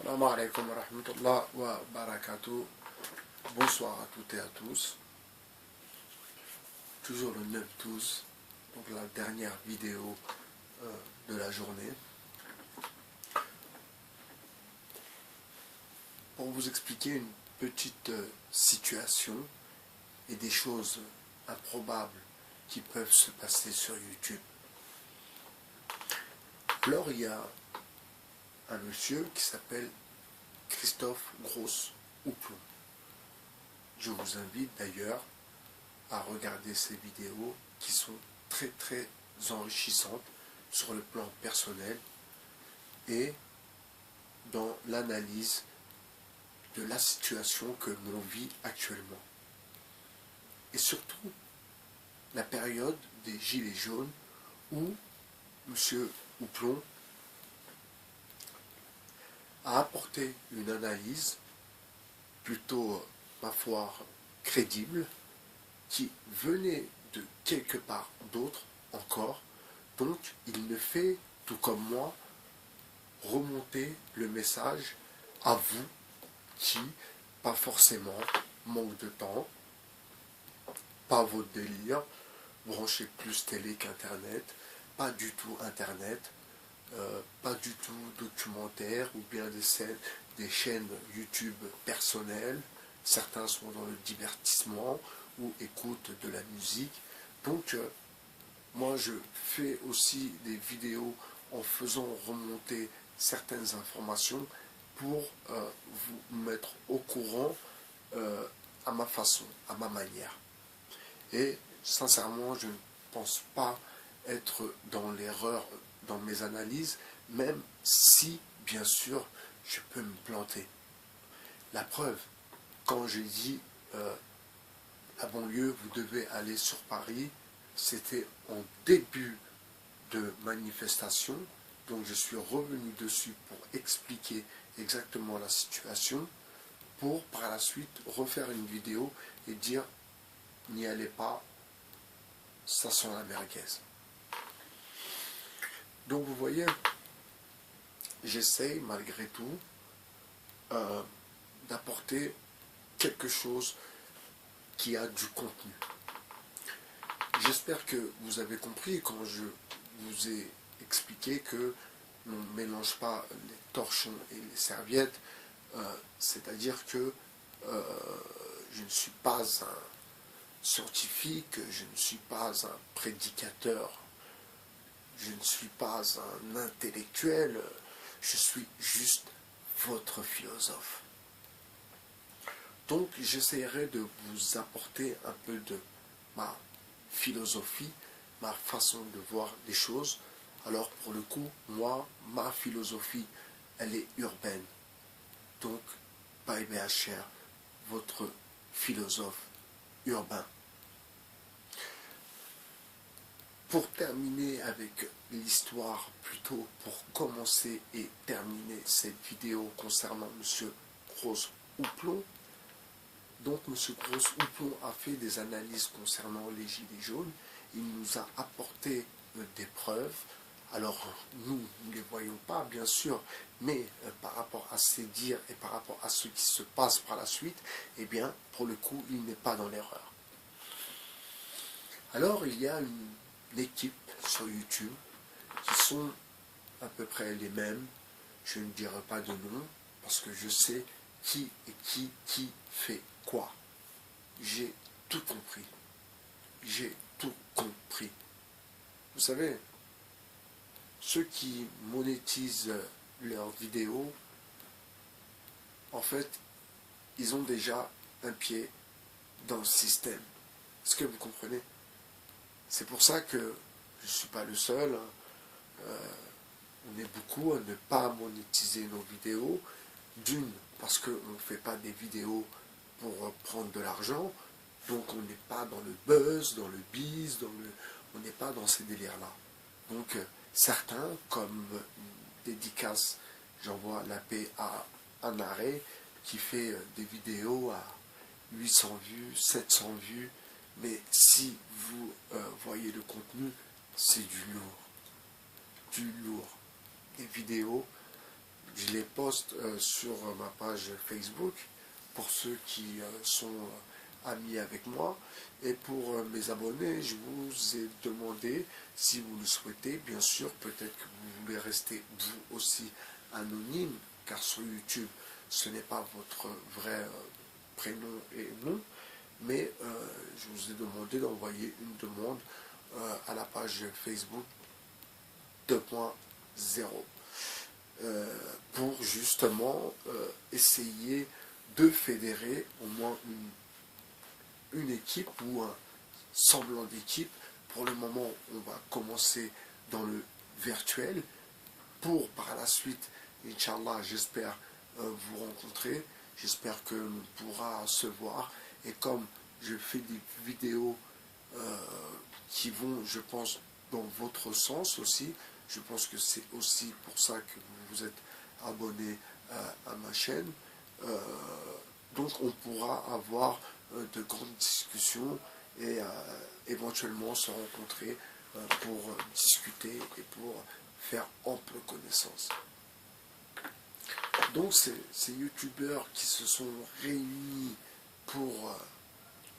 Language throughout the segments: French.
Assalamu alaikum wa rahmatullah wa barakatuh. Bonsoir à toutes et à tous. Toujours le 9-12, donc la dernière vidéo de la journée. Pour vous expliquer une petite situation et des choses improbables qui peuvent se passer sur YouTube. Alors il y a un monsieur qui s'appelle Christophe Grosse-Houplon. Je vous invite d'ailleurs à regarder ces vidéos qui sont très très enrichissantes sur le plan personnel et dans l'analyse de la situation que l'on vit actuellement. Et surtout la période des Gilets jaunes où M. Houplon a apporté une analyse plutôt, ma foi, crédible, qui venait de quelque part d'autre encore. Donc il ne fait, tout comme moi, remonter le message à vous qui, pas forcément, manque de temps, pas votre délire, branchez plus télé qu'Internet, pas du tout Internet, pas du tout documentaire ou bien des chaînes YouTube personnelles. Certains sont dans le divertissement ou écoutent de la musique. Donc, moi je fais aussi des vidéos en faisant remonter certaines informations pour vous mettre au courant à ma façon, à ma manière. Et sincèrement, je ne pense pas être dans l'erreur dans mes analyses, même si, bien sûr, je peux me planter. La preuve, quand j'ai dit à Bonlieu, vous devez aller sur Paris, c'était en début de manifestation, donc je suis revenu dessus pour expliquer exactement la situation, pour par la suite refaire une vidéo et dire n'y allez pas, ça sent la merguez. Donc vous voyez, j'essaye malgré tout d'apporter quelque chose qui a du contenu. J'espère que vous avez compris quand je vous ai expliqué que l'on ne mélange pas les torchons et les serviettes, c'est-à-dire que je ne suis pas un scientifique, je ne suis pas un prédicateur, je ne suis pas un intellectuel, je suis juste votre philosophe. Donc j'essaierai de vous apporter un peu de ma philosophie, ma façon de voir les choses. Alors pour le coup, moi, ma philosophie, elle est urbaine. Donc, by BHR, votre philosophe urbain. Pour terminer avec l'histoire, plutôt pour commencer et terminer cette vidéo concernant M. Grosse-Houplon, donc M. Grosse-Houplon a fait des analyses concernant les Gilets jaunes, il nous a apporté des preuves. Alors nous ne les voyons pas bien sûr, mais par rapport à ses dires et par rapport à ce qui se passe par la suite, eh bien pour le coup il n'est pas dans l'erreur. Alors il y a une équipe sur YouTube qui sont à peu près les mêmes, je ne dirai pas de nom parce que je sais qui et qui fait quoi. J'ai tout compris. J'ai tout compris. Vous savez, ceux qui monétisent leurs vidéos, en fait, ils ont déjà un pied dans le système. Est-ce que vous comprenez? C'est pour ça que je ne suis pas le seul. On est beaucoup à ne pas monétiser nos vidéos. D'une, parce qu'on ne fait pas des vidéos pour prendre de l'argent. Donc on n'est pas dans le buzz, dans le biz, on n'est pas dans ces délires-là. Donc certains, comme dédicace, j'envoie la paix à un arrêt qui fait des vidéos à 800 vues, 700 vues, mais si vous voyez le contenu, c'est du lourd. Du lourd. Les vidéos, je les poste sur ma page Facebook pour ceux qui sont amis avec moi. Et pour mes abonnés, je vous ai demandé, si vous le souhaitez, bien sûr, peut-être que vous voulez rester vous aussi anonyme, car sur YouTube, ce n'est pas votre vrai prénom et nom, mais je vous ai demandé d'envoyer une demande à la page Facebook 2.0 pour justement essayer de fédérer au moins une équipe ou un semblant d'équipe. Pour le moment, on va commencer dans le virtuel pour par la suite, Inch'Allah, j'espère vous rencontrer, j'espère que l'on pourra se voir. Et comme je fais des vidéos qui vont, je pense, dans votre sens aussi, je pense que c'est aussi pour ça que vous vous êtes abonné à ma chaîne. Donc on pourra avoir de grandes discussions et éventuellement se rencontrer pour discuter et pour faire ample connaissance. Donc ces youtubeurs qui se sont réunis pour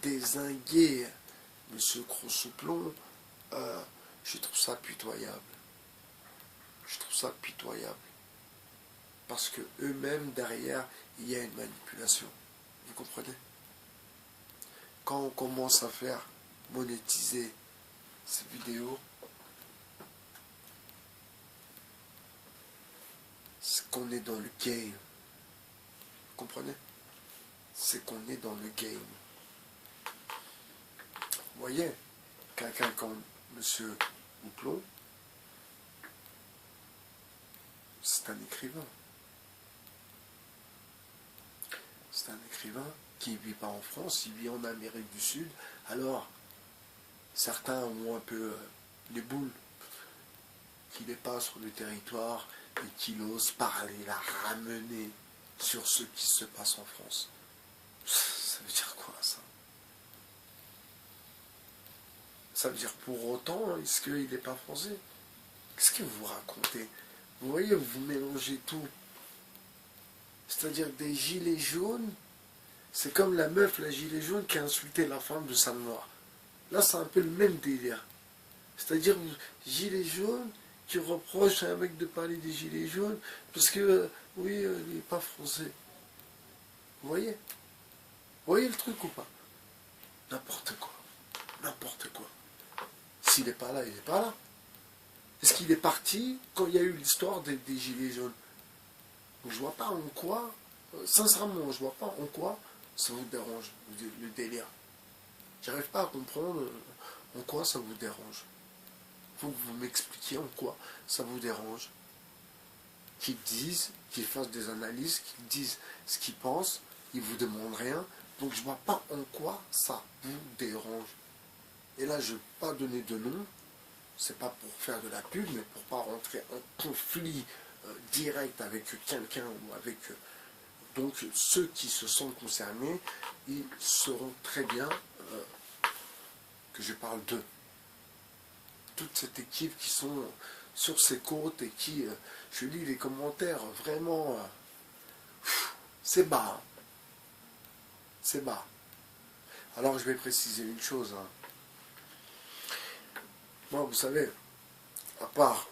dézinguer M. Crosouplon, je trouve ça pitoyable. Je trouve ça pitoyable. Parce que eux-mêmes, derrière, il y a une manipulation. Vous comprenez? Quand on commence à faire monétiser ces vidéos, c'est qu'on est dans le game. Vous comprenez? C'est qu'on est dans le game. Vous voyez, quelqu'un comme M. Houplon, c'est un écrivain. C'est un écrivain qui ne vit pas en France, il vit en Amérique du Sud. Alors, certains ont un peu les boules, qu'il n'est pas sur le territoire et qu'il ose parler, la ramener sur ce qui se passe en France. Ça veut dire quoi, ça? Ça veut dire pour autant, est-ce qu'il n'est pas français? Qu'est-ce que vous racontez? Vous voyez, vous mélangez tout. C'est-à-dire des gilets jaunes, c'est comme la meuf, la gilet jaune, qui a insulté la femme de Sam Noir. Là, c'est un peu le même délire. C'est-à-dire, gilet jaune, qui reproche à un mec de parler des gilets jaunes, parce que, oui, il n'est pas français. Vous voyez? Vous voyez le truc ou pas? N'importe quoi. N'importe quoi. S'il n'est pas là, il n'est pas là. Est-ce qu'il est parti quand il y a eu l'histoire des gilets jaunes? Donc, je vois pas en quoi, sincèrement, je vois pas en quoi ça vous dérange, le délire. J'arrive pas à comprendre en quoi ça vous dérange. Il faut que vous m'expliquiez en quoi ça vous dérange. Qu'ils disent, qu'ils fassent des analyses, qu'ils disent ce qu'ils pensent, ils vous demandent rien. Donc je vois pas en quoi ça vous dérange. Et là, je ne vais pas donner de nom. C'est pas pour faire de la pub, mais pour pas rentrer en conflit direct avec quelqu'un ou avec... donc ceux qui se sentent concernés, ils sauront très bien que je parle d'eux. Toute cette équipe qui sont sur ces côtes et qui, je lis les commentaires, vraiment, c'est bas. C'est bas. Alors je vais préciser une chose. Moi, vous savez, à part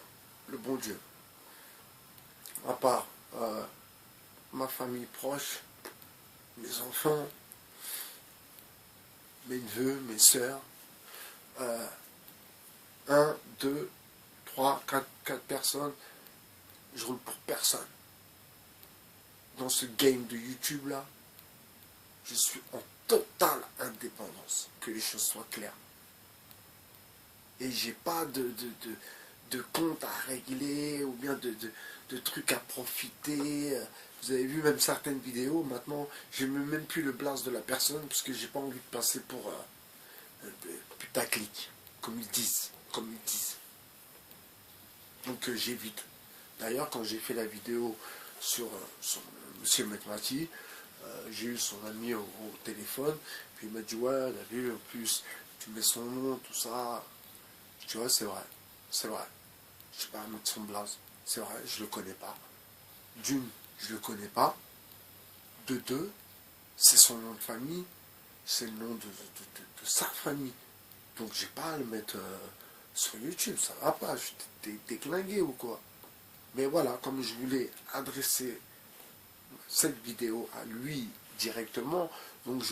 le bon Dieu, à part ma famille proche, mes enfants, mes neveux, mes sœurs, 1, 2, 3, 4 personnes, je roule pour personne. Dans ce game de YouTube là, je suis en totale indépendance, que les choses soient claires. Et j'ai pas de compte à régler, ou bien de trucs à profiter. Vous avez vu même certaines vidéos, maintenant, je ne mets même plus le blast de la personne, parce que j'ai pas envie de passer pour putaclic, comme ils disent. Donc j'évite. D'ailleurs, quand j'ai fait la vidéo sur M. Mekmati, j'ai eu son ami au téléphone, puis il m'a dit, ouais, t'as vu, en plus, tu mets son nom, tout ça. Je dis, ouais, c'est vrai. Je ne vais pas mettre son blaze. C'est vrai, je le connais pas. d'une, je ne le connais pas. De deux, c'est son nom de famille, c'est le nom de sa famille. Donc j'ai pas à le mettre sur YouTube, ça va pas, je suis déglingué ou quoi. Mais voilà, comme je voulais adresser cette vidéo à lui directement, donc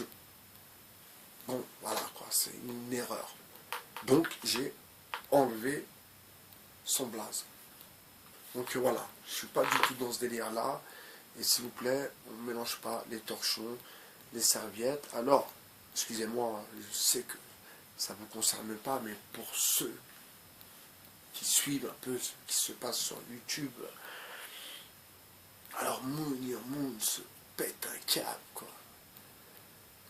bon, voilà quoi, c'est une erreur. Donc j'ai enlevé son blaze. Donc voilà, je suis pas du tout dans ce délire-là. Et s'il vous plaît, on ne mélange pas les torchons, les serviettes. Alors, excusez-moi, je sais que ça ne vous concerne pas, mais pour ceux qui suivent un peu ce qui se passe sur YouTube, alors Moon se pète un câble, quoi.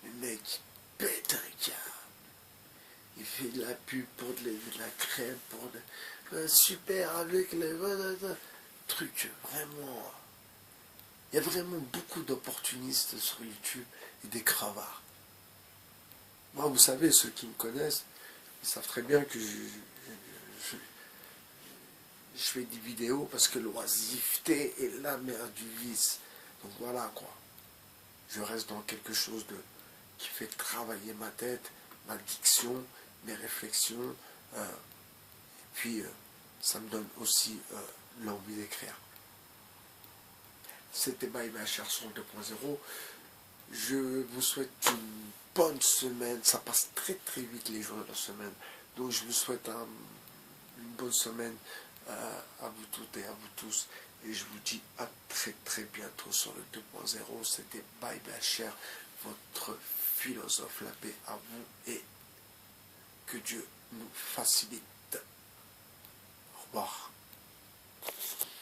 Le mec pète un câble. Il fait de la pub pour de la crème, pour super avec les trucs, vraiment. Il y a vraiment beaucoup d'opportunistes sur YouTube et des crevards. Moi, vous savez, ceux qui me connaissent, ils savent très bien que je fais des vidéos parce que l'oisiveté est la mère du vice. Donc voilà quoi. Je reste dans quelque chose qui fait travailler ma tête, ma diction, mes réflexions. Et puis, ça me donne aussi l'envie d'écrire. C'était My HR son 2.0. Je vous souhaite une bonne semaine. Ça passe très très vite les jours de la semaine. Donc je vous souhaite une bonne semaine à vous toutes et à vous tous. Et je vous dis à très très bientôt sur le 2.0. C'était Bye Bye Cher, votre philosophe, la paix à vous et que Dieu nous facilite. Au revoir.